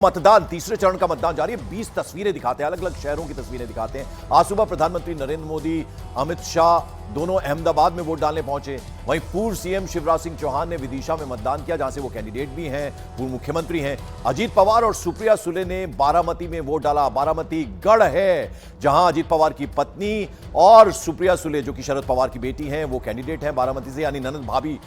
मतदान तीसरे चरण का मतदान जारी है। 20 तस्वीरें दिखाते हैं, अलग अलग शहरों की तस्वीरें दिखाते हैं। आज सुबह प्रधानमंत्री नरेंद्र मोदी, अमित शाह दोनों अहमदाबाद में वोट डालने पहुंचे। वहीं पूर्व सीएम शिवराज सिंह चौहान ने विदिशा में मतदान किया, जहां से वो कैंडिडेट भी हैं, पूर्व मुख्यमंत्री हैं। अजीत पवार और सुप्रिया सुले ने बारामती में वोट डाला। बारामती गढ़ है जहां अजीत पवार की पत्नी और सुप्रिया सुले जो कि शरद पवार की बेटी हैं, वो कैंडिडेट हैं बारामती से, यानी ननद भाभी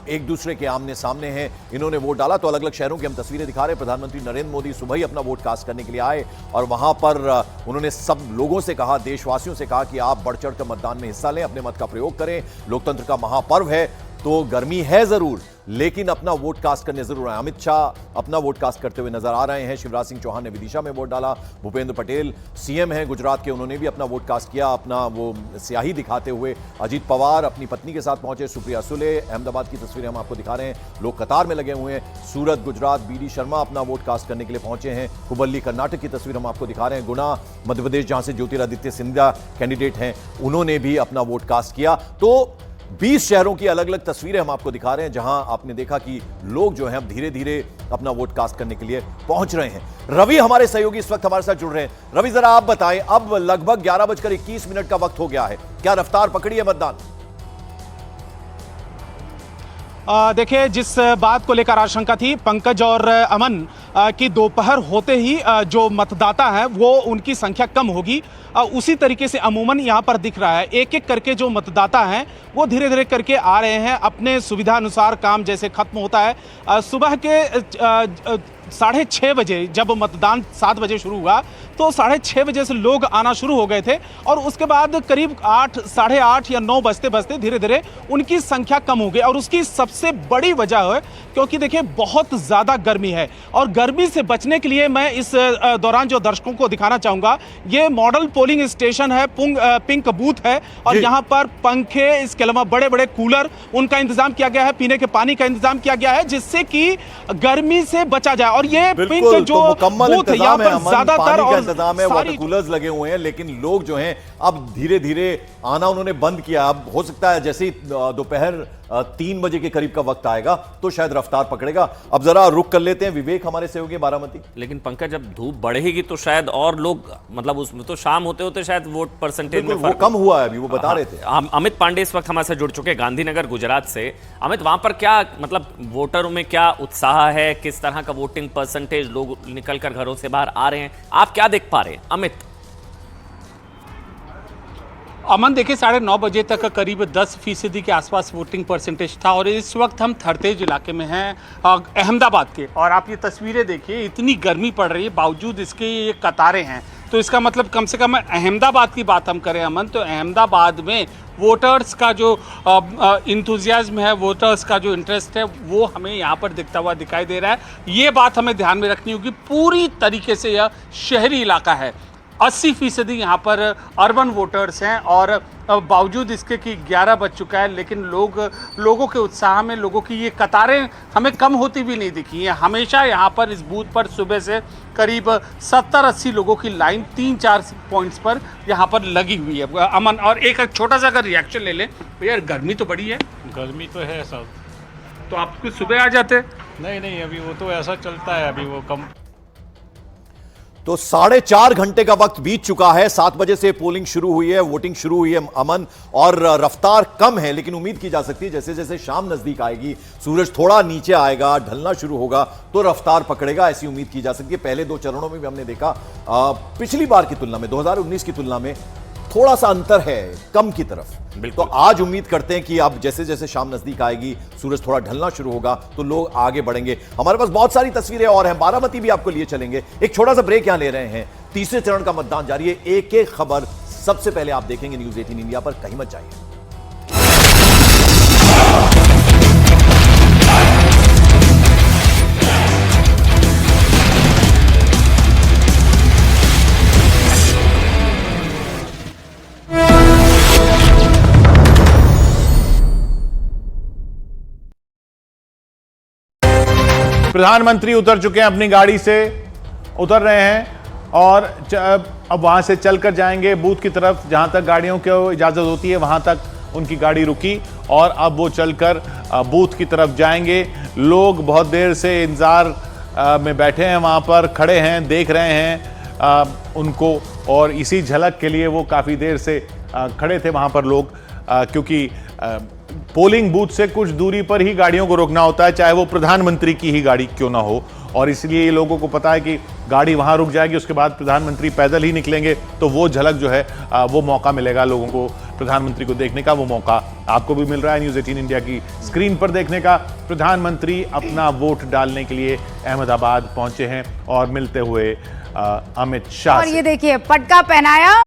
एक दूसरे के आमने सामने हैं। इन्होंने वोट डाला। तो अलग अलग शहरों की हम तस्वीरें दिखा रहे हैं। प्रधानमंत्री नरेंद्र मोदी सुबह ही अपना वोट कास्ट करने के लिए आए और वहां पर उन्होंने सब लोगों से कहा, देशवासियों से कहा कि आप बढ़ चढ़ कर मतदान में हिस्सा लें, अपने मत का प्रयोग करें। लोकतंत्र का महापर्व है, तो गर्मी है जरूर, लेकिन अपना वोट कास्ट करने जरूर आए। अमित शाह अपना वोट कास्ट करते हुए नजर आ रहे हैं। शिवराज सिंह चौहान ने विदिशा में वोट डाला। भूपेंद्र पटेल सीएम हैं गुजरात के, उन्होंने भी अपना वोट कास्ट किया, अपना वो स्याही दिखाते हुए। अजीत पवार अपनी पत्नी के साथ पहुंचे। सुप्रिया सुले, अहमदाबाद की तस्वीरें हम आपको दिखा रहे हैं, लोग कतार में लगे हुए हैं। सूरत गुजरात, बीडी शर्मा अपना वोट कास्ट करने के लिए पहुंचे हैं। हुबल्ली कर्नाटक की तस्वीर हम आपको दिखा रहे हैं। गुना मध्य प्रदेश, जहां से ज्योतिरादित्य सिंधिया कैंडिडेट हैं, उन्होंने भी अपना वोट कास्ट किया। तो 20 शहरों की अलग अलग तस्वीरें हम आपको दिखा रहे हैं, जहां आपने देखा कि लोग जो हैं अब धीरे धीरे अपना वोट कास्ट करने के लिए पहुंच रहे हैं। रवि हमारे सहयोगी इस वक्त हमारे साथ जुड़ रहे हैं। रवि, जरा आप बताएं, अब लगभग 11:21 का वक्त हो गया है, क्या रफ्तार पकड़ी है मतदान? देखिए, जिस बात को लेकर आशंका थी पंकज और अमन कि दोपहर होते ही जो मतदाता हैं वो उनकी संख्या कम होगी, उसी तरीके से अमूमन यहाँ पर दिख रहा है। एक एक करके जो मतदाता हैं वो धीरे धीरे करके आ रहे हैं। अपने सुविधा अनुसार काम जैसे खत्म होता है। सुबह के 6:30 बजे जब मतदान 7 बजे शुरू हुआ, तो 6:30 बजे से लोग आना शुरू हो गए थे और उसके बाद करीब 8, 8:30 या 9 बजते बजते धीरे धीरे उनकी संख्या कम हो गई। और उसकी सबसे बड़ी वजह है क्योंकि देखिए बहुत ज़्यादा गर्मी है, और गर्मी से बचने के लिए मैं इस दौरान जो दर्शकों को दिखाना चाहूँगा, ये मॉडल पोलिंग स्टेशन है, पिंक बूथ है, और यहाँ पर पंखे, इसके अलावा बड़े बड़े कूलर, उनका इंतजाम किया गया है, पीने के पानी का इंतजाम किया गया है, जिससे कि गर्मी से बचा जाए। और ये पिंक जो बूथ है, यहाँ पर ज्यादातर इंतजाम है, वाटर कूलर्स लगे हुए हैं, लेकिन लोग जो हैं अब धीरे धीरे आना उन्होंने बंद किया। अब हो सकता है जैसे ही दोपहर 3 बजे के करीब का वक्त आएगा तो शायद रफ्तार पकड़ेगा। अब जरा रुक कर लेते हैं, विवेक हमारे सहयोगी बारामती। लेकिन पंकज, जब धूप बढ़ेगी तो शायद और लोग, मतलब उसमें तो शाम होते होते शायद वोट परसेंटेज में वो कम हुआ है, अभी वो बता रहे थे। अमित पांडे इस वक्त हमारे साथ जुड़ चुके हैं गांधीनगर गुजरात से। अमित, वहां पर क्या, मतलब वोटरों में क्या उत्साह है, किस तरह का वोटिंग परसेंटेज, लोग निकलकर घरों से बाहर आ रहे हैं, आप क्या देख पा रहे हैं? अमित। अमन, देखिए 9:30 बजे तक करीब 10% के आसपास वोटिंग परसेंटेज था, और इस वक्त हम थरतेज इलाके में हैं अहमदाबाद के। और आप ये तस्वीरें देखिए, इतनी गर्मी पड़ रही है, बावजूद इसके ये कतारें हैं। तो इसका मतलब कम से कम अहमदाबाद की बात हम करें अमन, तो अहमदाबाद में वोटर्स का जो इंथुजियाज्म है, वोटर्स का जो इंटरेस्ट है, वो हमें यहाँ पर दिखता हुआ दिखाई दे रहा है। ये बात हमें ध्यान में रखनी होगी, पूरी तरीके से यह शहरी इलाका है। 80% यहाँ पर अर्बन वोटर्स हैं, और बावजूद इसके कि 11 बज चुका है, लेकिन लोगों के उत्साह में लोगों की ये कतारें हमें कम होती भी नहीं दिखी हैं। हमेशा यहाँ पर इस बूथ पर सुबह से करीब 70-80 लोगों की लाइन 3-4 पॉइंट्स पर यहाँ पर लगी हुई है अमन। और एक छोटा सा अगर रिएक्शन ले लें, भैया गर्मी तो बड़ी है। गर्मी तो है सब। तो आप कुछ सुबह आ जाते? नहीं, अभी वो तो ऐसा चलता है, अभी वो कम। तो 4.5 घंटे का वक्त बीत चुका है। 7 बजे से पोलिंग शुरू हुई है, वोटिंग शुरू हुई है अमन, और रफ्तार कम है, लेकिन उम्मीद की जा सकती है जैसे जैसे शाम नजदीक आएगी, सूरज थोड़ा नीचे आएगा, ढलना शुरू होगा, तो रफ्तार पकड़ेगा, ऐसी उम्मीद की जा सकती है। पहले 2 चरणों में भी हमने देखा पिछली बार की तुलना में, 2019 की तुलना में थोड़ा सा अंतर है कम की तरफ। तो आज उम्मीद करते हैं कि अब जैसे जैसे शाम नजदीक आएगी, सूरज थोड़ा ढलना शुरू होगा, तो लोग आगे बढ़ेंगे। हमारे पास बहुत सारी तस्वीरें और हैं, बारामती भी आपको लिए चलेंगे। एक छोटा सा ब्रेक यहां ले रहे हैं। तीसरे चरण का मतदान जारी है। एक एक खबर सबसे पहले आप देखेंगे न्यूज़ 18 इंडिया पर, कहीं मत जाइए। प्रधानमंत्री उतर चुके हैं, अपनी गाड़ी से उतर रहे हैं और अब वहां से चलकर जाएंगे बूथ की तरफ, जहां तक गाड़ियों को इजाजत होती है वहां तक उनकी गाड़ी रुकी, और अब वो चलकर बूथ की तरफ जाएंगे। लोग बहुत देर से इंतजार में बैठे हैं, वहां पर खड़े हैं, देख रहे हैं उनको, और इसी झलक के लिए वो काफी देर से खड़े थे वहां पर लोग, क्योंकि पोलिंग बूथ से कुछ दूरी पर ही गाड़ियों को रोकना होता है, चाहे वो प्रधानमंत्री की ही गाड़ी क्यों ना हो, और इसलिए ये लोगों को पता है कि गाड़ी वहां रुक जाएगी, उसके बाद प्रधानमंत्री पैदल ही निकलेंगे, तो वो झलक जो है वो मौका मिलेगा लोगों को प्रधानमंत्री को देखने का। वो मौका आपको भी मिल रहा है न्यूज़ 18 इंडिया की स्क्रीन पर देखने का। प्रधानमंत्री अपना वोट डालने के लिए अहमदाबाद पहुंचे हैं और मिलते हुए अमित शाह और से। ये देखिए पटका पहनाया